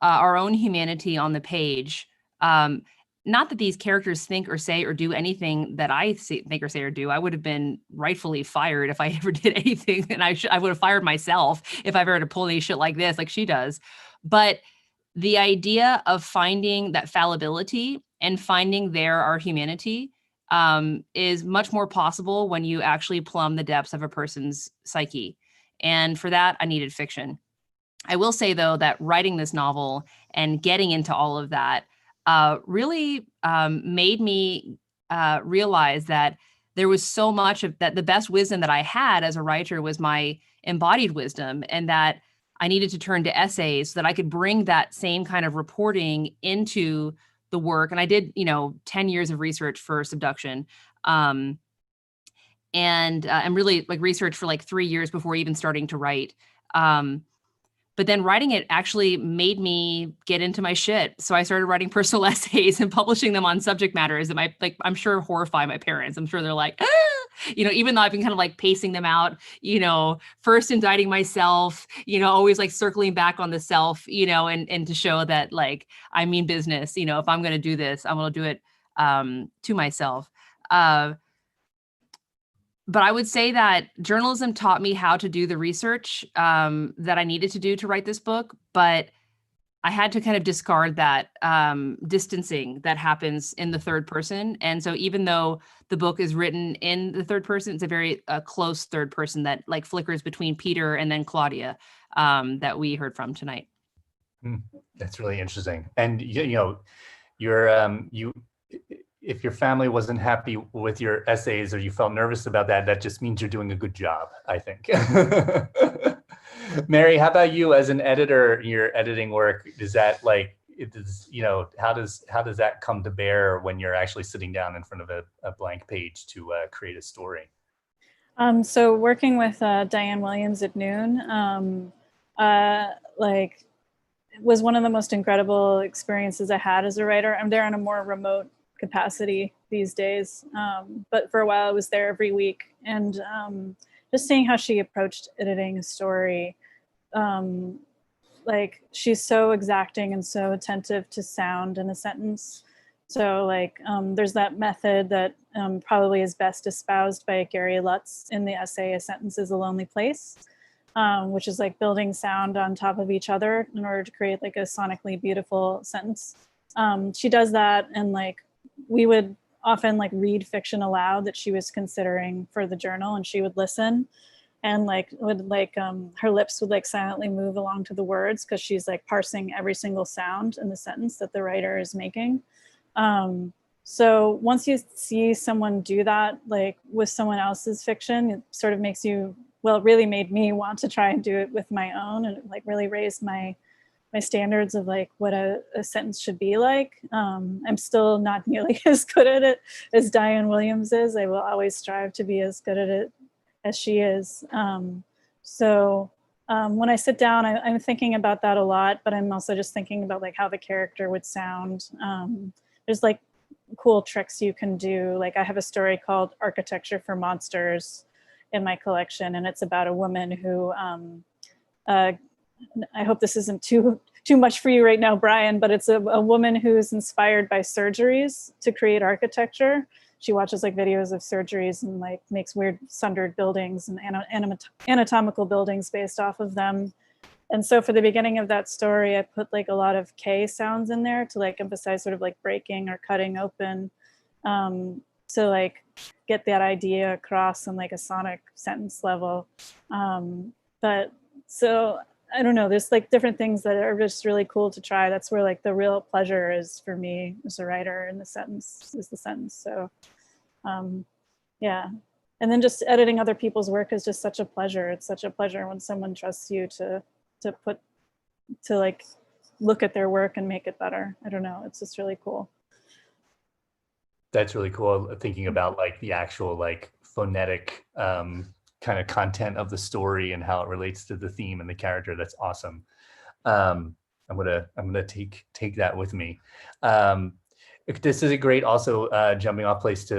S4: our own humanity on the page. Not that these characters think or say or do anything that I think or say or do. I would have been rightfully fired if I ever did anything, and I would have fired myself if I ever had to pull any shit like this, like she does. But the idea of finding that fallibility and finding our humanity is much more possible when you actually plumb the depths of a person's psyche. And for that, I needed fiction. I will say, though, that writing this novel and getting into all of that really made me realize that there was so much of that. The best wisdom that I had as a writer was my embodied wisdom, and that I needed to turn to essays so that I could bring that same kind of reporting into the work. And I did, 10 years of research for Subduction. And really like research for like 3 years before even starting to write. But then writing it actually made me get into my shit. So I started writing personal essays and publishing them on subject matters that I'm sure horrify my parents. I'm sure they're like, even though I've been kind of like pacing them out, first indicting myself, always like circling back on the self, and to show that like, I mean business, if I'm going to do this, I'm going to do it to myself. But I would say that journalism taught me how to do the research that I needed to do to write this book, but I had to kind of discard that distancing that happens in the third person. And so even though the book is written in the third person, it's a very close third person that like flickers between Peter and then Claudia that we heard from tonight.
S1: That's really interesting. And if your family wasn't happy with your essays or you felt nervous about that, that just means you're doing a good job, I think. Mary, how about you as an editor, your editing work? Is that like, how does that come to bear when you're actually sitting down in front of a blank page to create a story?
S3: So working with Diane Williams at Noon, was one of the most incredible experiences I had as a writer. I'm there on a more remote capacity these days, but for a while I was there every week, and just seeing how she approached editing a story, like she's so exacting and so attentive to sound in a sentence. So like there's that method that probably is best espoused by Gary Lutz in the essay "A Sentence is a Lonely Place," which is like building sound on top of each other in order to create like a sonically beautiful sentence. She does that, and like we would often like read fiction aloud that she was considering for the journal, and she would listen, and like her lips would like silently move along to the words because she's like parsing every single sound in the sentence that the writer is making. So once you see someone do that like with someone else's fiction, it sort of makes you, well, it really made me want to try and do it with my own, and it like really raised my standards of like what a sentence should be like. I'm still not nearly as good at it as Diane Williams is. I will always strive to be as good at it as she is. So when I sit down, I'm thinking about that a lot, but I'm also just thinking about like how the character would sound. There's like cool tricks you can do. Like I have a story called Architecture for Monsters in my collection, and it's about a woman who, I hope this isn't too too much for you right now, Brian, but it's a woman who's inspired by surgeries to create architecture. She watches like videos of surgeries and like makes weird sundered buildings and anatomical buildings based off of them. And so for the beginning of that story, I put like a lot of K sounds in there to like emphasize sort of like breaking or cutting open, to like get that idea across on like a sonic sentence level. But so I don't know, there's like different things that are just really cool to try. That's where like the real pleasure is for me as a writer, in the sentence. So yeah. And then just editing other people's work is just such a pleasure. It's such a pleasure when someone trusts you to like look at their work and make it better. I don't know, it's just really cool.
S1: That's really cool. Thinking about like the actual like phonetic kind of content of the story and how it relates to the theme and the character. That's awesome. I'm gonna take that with me. This is a great also jumping off place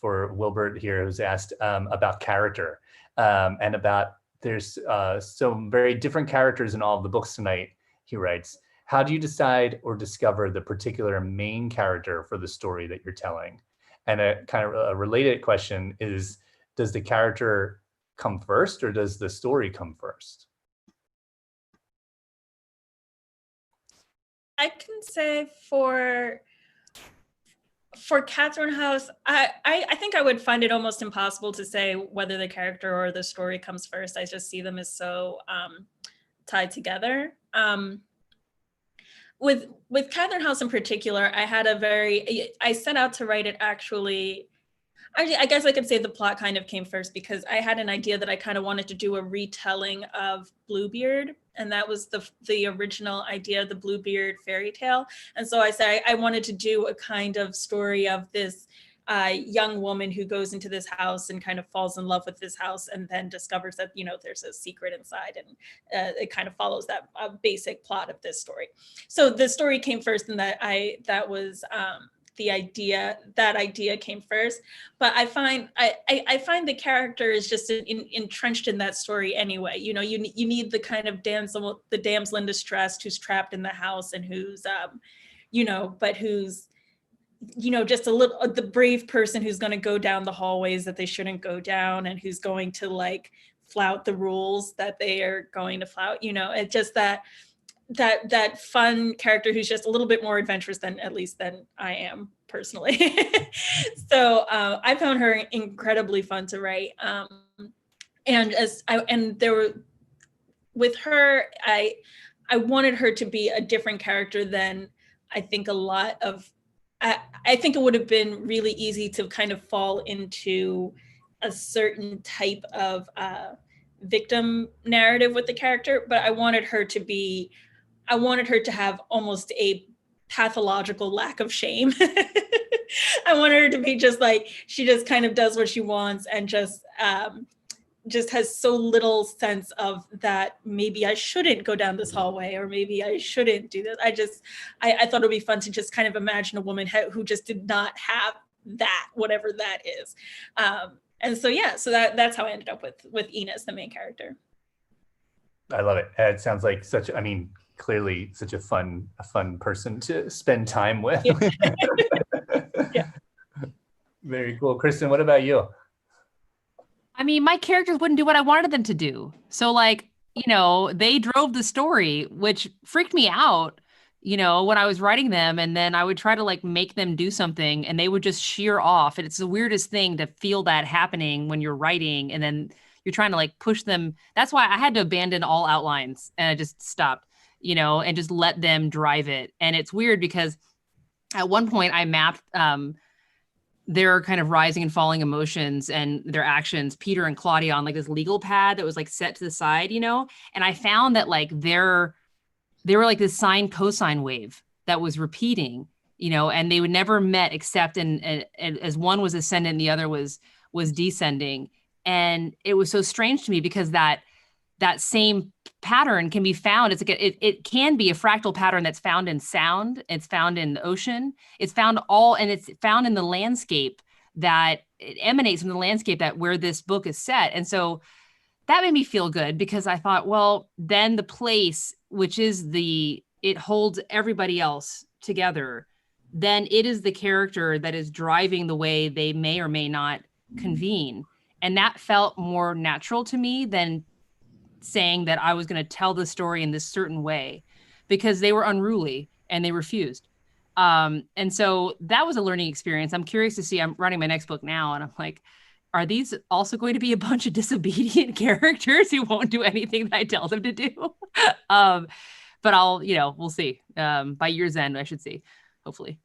S1: for Wilbert here, who's asked about character and about there's some very different characters in all of the books tonight. He writes, how do you decide or discover the particular main character for the story that you're telling? And a kind of a related question is, does the character come first or does the story come first?
S2: I can say for Catherine House, I think I would find it almost impossible to say whether the character or the story comes first. I just see them as so tied together. With Catherine House in particular, I set out to write it actually. I guess I could say the plot kind of came first because I had an idea that I kind of wanted to do a retelling of Bluebeard, and that was the original idea, the Bluebeard fairy tale. And so I said I wanted to do a kind of story of this young woman who goes into this house and kind of falls in love with this house and then discovers that, you know, there's a secret inside, and it kind of follows that basic plot of this story. So the story came first, and that was that idea came first. But I find the character is just entrenched in that story anyway. You know, you need the kind of damsel in distress who's trapped in the house and who's just the brave person who's going to go down the hallways that they shouldn't go down and who's going to like flout the rules that they are going to flout. You know, it's just that fun character who's just a little bit more adventurous than I am personally. So I found her incredibly fun to write. With her, I wanted her to be a different character than I think a lot of. I think it would have been really easy to kind of fall into a certain type of victim narrative with the character, but I wanted her to have almost a pathological lack of shame. I wanted her to be just like, she just kind of does what she wants and just has so little sense of that maybe I shouldn't go down this hallway or maybe I shouldn't do this. I thought it would be fun to just kind of imagine a woman who just did not have that, whatever that is. And so, yeah, so that's how I ended up with Enos, the main character.
S1: I love it. It sounds like clearly such a fun person to spend time with.
S2: Yeah. Yeah.
S1: Very cool. Kristen, what about you?
S4: I mean, my characters wouldn't do what I wanted them to do. So like, you know, they drove the story, which freaked me out, you know, when I was writing them. And then I would try to like make them do something and they would just sheer off. And it's the weirdest thing to feel that happening when you're writing and then you're trying to like push them. That's why I had to abandon all outlines and I just stopped, you know, and just let them drive it. And it's weird because at one point I mapped their kind of rising and falling emotions and their actions, Peter and Claudia, on like this legal pad that was like set to the side, you know? And I found that like they were like this sine cosine wave that was repeating, you know, and they would never met except as one was ascendant and the other was descending. And it was so strange to me because that same pattern can be found. It's like it can be a fractal pattern that's found in sound. It's found in the ocean. It's found in the landscape that it emanates from the landscape that where this book is set. And so that made me feel good because I thought, well, then the place, which is the it holds everybody else together, then it is the character that is driving the way they may or may not convene. And that felt more natural to me than saying that I was going to tell the story in this certain way, because they were unruly and they refused. And so that was a learning experience. I'm curious to see, I'm writing my next book now, and I'm like, are these also going to be a bunch of disobedient characters who won't do anything that I tell them to do? But we'll see. By year's end, I should see, hopefully.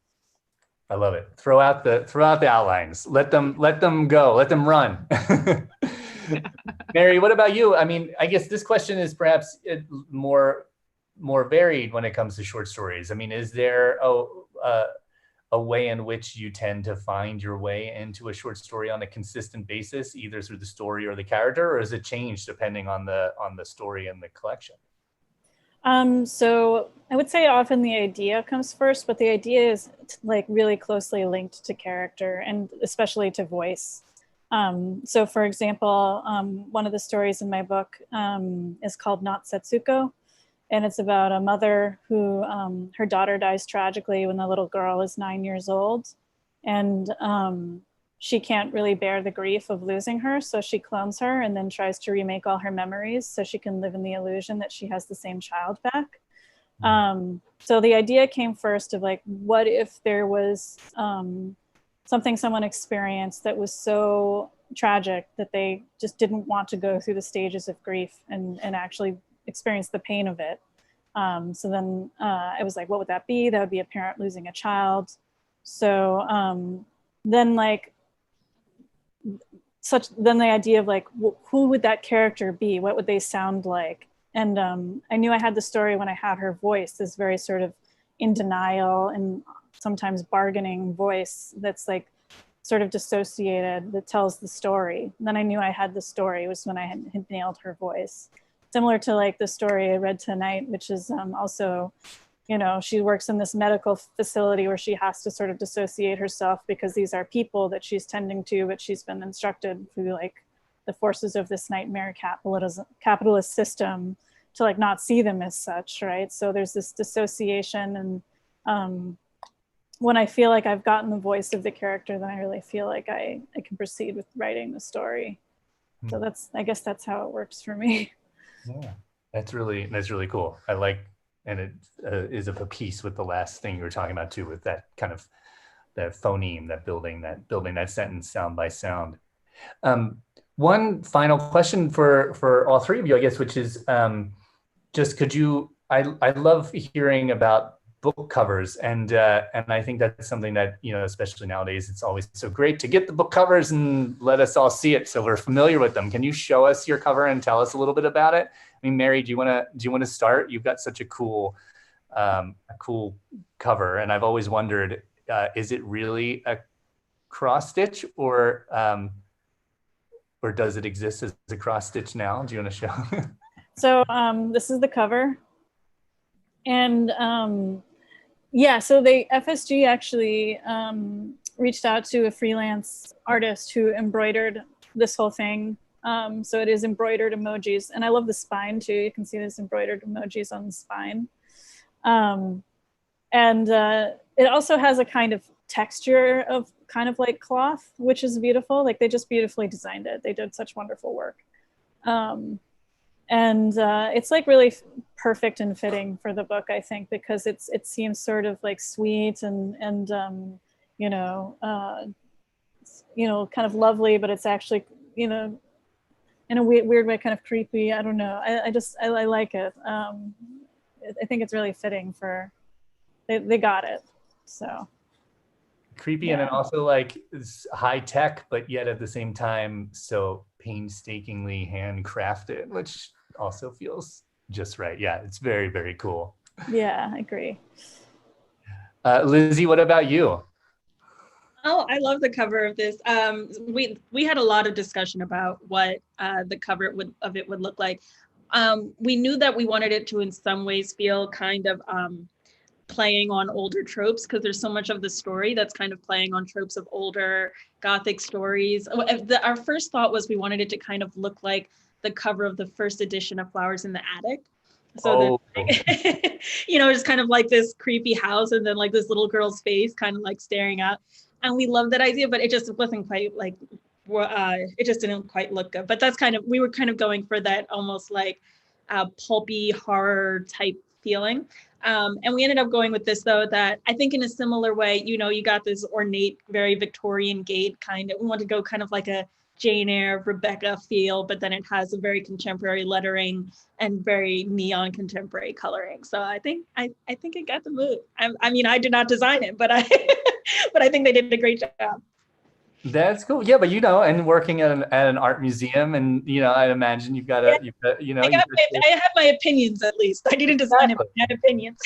S1: I love it. Throw out the outlines. Let them go. Let them run. Mary, what about you? I mean, I guess this question is perhaps more varied when it comes to short stories. I mean, is there a way in which you tend to find your way into a short story on a consistent basis, either through the story or the character, or is it changed depending on the story and the collection?
S3: So I would say often the idea comes first, but the idea is like really closely linked to character and especially to voice. So for example, one of the stories in my book is called Not Setsuko. And it's about a mother who, her daughter dies tragically when the little girl is 9 years old. And she can't really bear the grief of losing her. So she clones her and then tries to remake all her memories so she can live in the illusion that she has the same child back. So the idea came first of like, what if there was something someone experienced that was so tragic that they just didn't want to go through the stages of grief and actually experience the pain of it. So then I was like, what would that be? That would be a parent losing a child. So then the idea of like, who would that character be? What would they sound like? And I knew I had the story when I had her voice, this very sort of in denial and sometimes bargaining voice that's like sort of dissociated that tells the story. And then I knew I had the story was when I had nailed her voice. Similar to like the story I read tonight, which is also, she works in this medical facility where she has to sort of dissociate herself because these are people that she's tending to, but she's been instructed through like the forces of this nightmare capitalist system to like not see them as such, right? So there's this dissociation, and when I feel like I've gotten the voice of the character, then I really feel like I can proceed with writing the story. So I guess that's how it works for me.
S1: Yeah, that's really cool. I like, and it is of a piece with the last thing you were talking about too, with that kind of that phoneme, that building that sentence sound by sound. One final question for all three of you, I guess, which is just I love hearing about book covers, and I think that's something that, especially nowadays, it's always so great to get the book covers and let us all see it so we're familiar with them. Can you show us your cover and tell us a little bit about it? I mean, Mary, do you want to start? You've got such a cool cover, and I've always wondered, is it really a cross stitch, or does it exist as a cross stitch now? Do you want to show?
S3: So this is the cover. And so FSG actually reached out to a freelance artist who embroidered this whole thing. So it is embroidered emojis. And I love the spine too. You can see there's embroidered emojis on the spine. And it also has a kind of texture of kind of like cloth, which is beautiful. Like they just beautifully designed it. They did such wonderful work. And it's like really perfect and fitting for the book, I think, because it seems sort of like sweet and kind of lovely, but it's actually, in a weird way, kind of creepy. I don't know. I like it. I think it's really fitting for, they got it. So.
S1: Creepy, yeah. And then also like high tech, but yet at the same time so painstakingly handcrafted, which also feels just right. Yeah, it's very, very cool.
S3: Yeah, I agree.
S1: Lizzy, what about you?
S2: Oh, I love the cover of this. We had a lot of discussion about what the cover of it would look like. We knew that we wanted it to in some ways feel kind of playing on older tropes, because there's so much of the story that's kind of playing on tropes of older Gothic stories. Our first thought was we wanted it to kind of look like the cover of the first edition of Flowers in the Attic. So
S1: Oh,
S2: then, you know, just kind of like this creepy house, and then like this little girl's face kind of like staring up. And we loved that idea, but it just wasn't quite like, it just didn't quite look good. But that's kind of, we were kind of going for that almost like pulpy horror type feeling. And we ended up going with this, though, that I think in a similar way, you know, you got this ornate, very Victorian gate kind of, we want to go kind of like a Jane Eyre, Rebecca feel, but then it has a very contemporary lettering and very neon contemporary coloring. So I think it got the move. I mean, I did not design it, but but I think they did a great job.
S1: that's cool. Yeah, but you know, and working at an art museum, and you know, I imagine you've got
S2: Yeah.
S1: you know,
S2: I have my opinions, at least. I didn't design it, but I had opinions.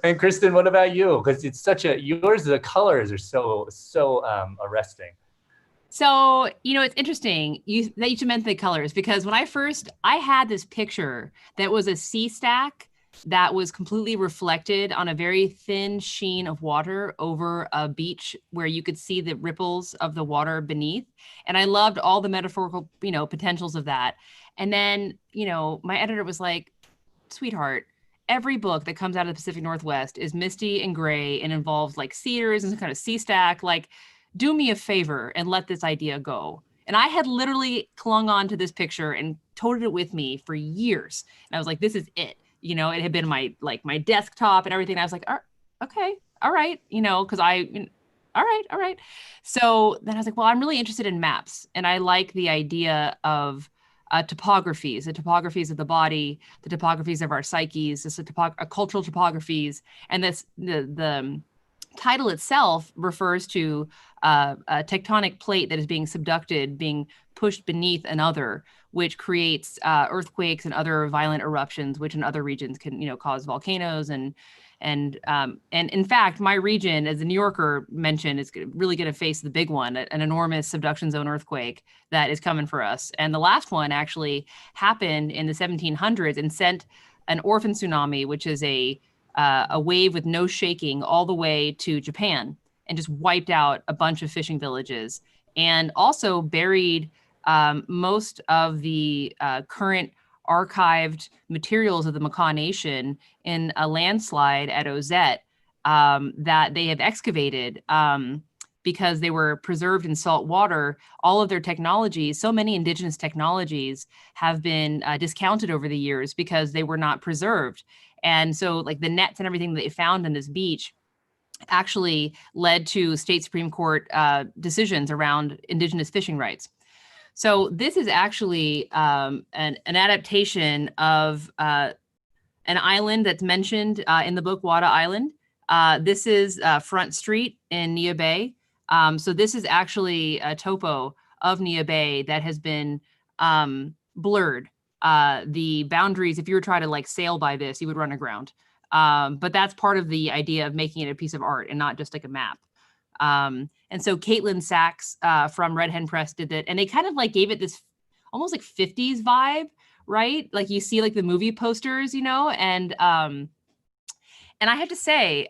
S1: And Kristen, what about you? Because it's such a, yours, the colors are so arresting.
S4: So, you know, it's interesting that you mentioned the colors, because when I had this picture that was a sea stack that was completely reflected on a very thin sheen of water over a beach where you could see the ripples of the water beneath. And I loved all the metaphorical, you know, potentials of that. And then, you know, my editor was like, sweetheart, every book that comes out of the Pacific Northwest is misty and gray and involves like cedars and some kind of sea stack. Like, do me a favor and let this idea go. And I had literally clung on to this picture and toted it with me for years. And I was like, this is it. You know, it had been my desktop and everything. I was like, okay, all right, you know, because all right. So then I was like, well, I'm really interested in maps, and I like the idea of topographies, the topographies of the body, the topographies of our psyches, cultural topographies, and the title itself refers to a tectonic plate that is being subducted, being pushed beneath another, which creates earthquakes and other violent eruptions, which in other regions can, you know, cause volcanoes. And in fact, my region, as the New Yorker mentioned, is really going to face the big one, an enormous subduction zone earthquake that is coming for us. And the last one actually happened in the 1700s and sent an orphan tsunami, which is a wave with no shaking, all the way to Japan, and just wiped out a bunch of fishing villages, and also buried most of the current archived materials of the Makah Nation in a landslide at Ozette that they have excavated because they were preserved in salt water. All of their technologies, so many indigenous technologies, have been discounted over the years because they were not preserved. And so like the nets and everything that they found on this beach actually led to state Supreme Court decisions around indigenous fishing rights. So this is actually an adaptation of an island that's mentioned in the book, Wada Island. This is Front Street in Nia Bay. So this is actually a topo of Nia Bay that has been blurred. The boundaries, if you were trying to like sail by this, you would run aground. But that's part of the idea of making it a piece of art and not just like a map. And so Caitlin Sachs from Red Hen Press did it, and they kind of like gave it this almost like 50s vibe, right? Like you see like the movie posters, you know, and I have to say,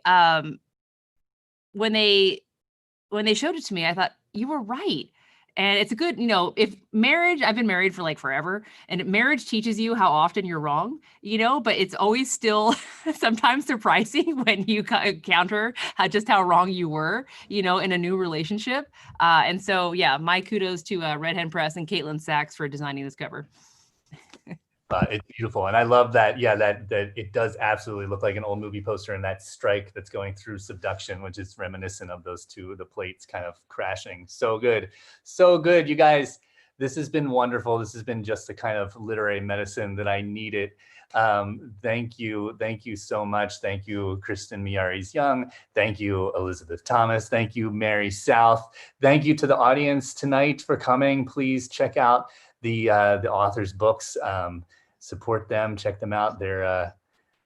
S4: when they showed it to me, I thought, you were right. And it's a good, you know, if marriage, I've been married for like forever, and marriage teaches you how often you're wrong, you know, but it's always still sometimes surprising when you counter just how wrong you were, you know, in a new relationship. And so, yeah, my kudos to Red Hen Press and Caitlin Sachs for designing this cover.
S1: It's beautiful, and I love that. Yeah, that it does absolutely look like an old movie poster, and that strike that's going through Subduction, which is reminiscent of those two, the plates kind of crashing. So good, you guys. This has been wonderful. This has been just the kind of literary medicine that I needed. Thank you so much. Thank you, Kristen Millares Young. Thank you, Elisabeth Thomas. Thank you, Mary South. Thank you to the audience tonight for coming. Please check out the authors' books. Support them, check them out. They're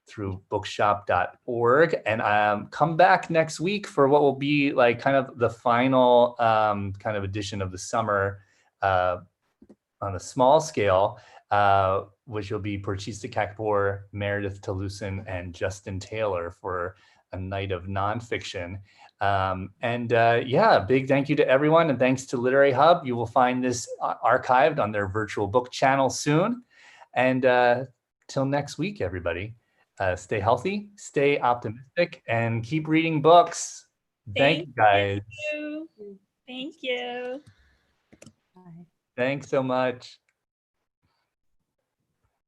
S1: through bookshop.org, and come back next week for what will be like kind of the final kind of edition of the summer on a small scale, which will be Purchisa Kakpour, Meredith Toulousan, and Justin Taylor for a night of nonfiction. Yeah, big thank you to everyone, and thanks to Literary Hub. You will find this archived on their virtual book channel soon. And till next week, everybody, stay healthy, stay optimistic, and keep reading books. Thank you, guys.
S2: Thank you.
S4: Bye.
S1: Thanks so much.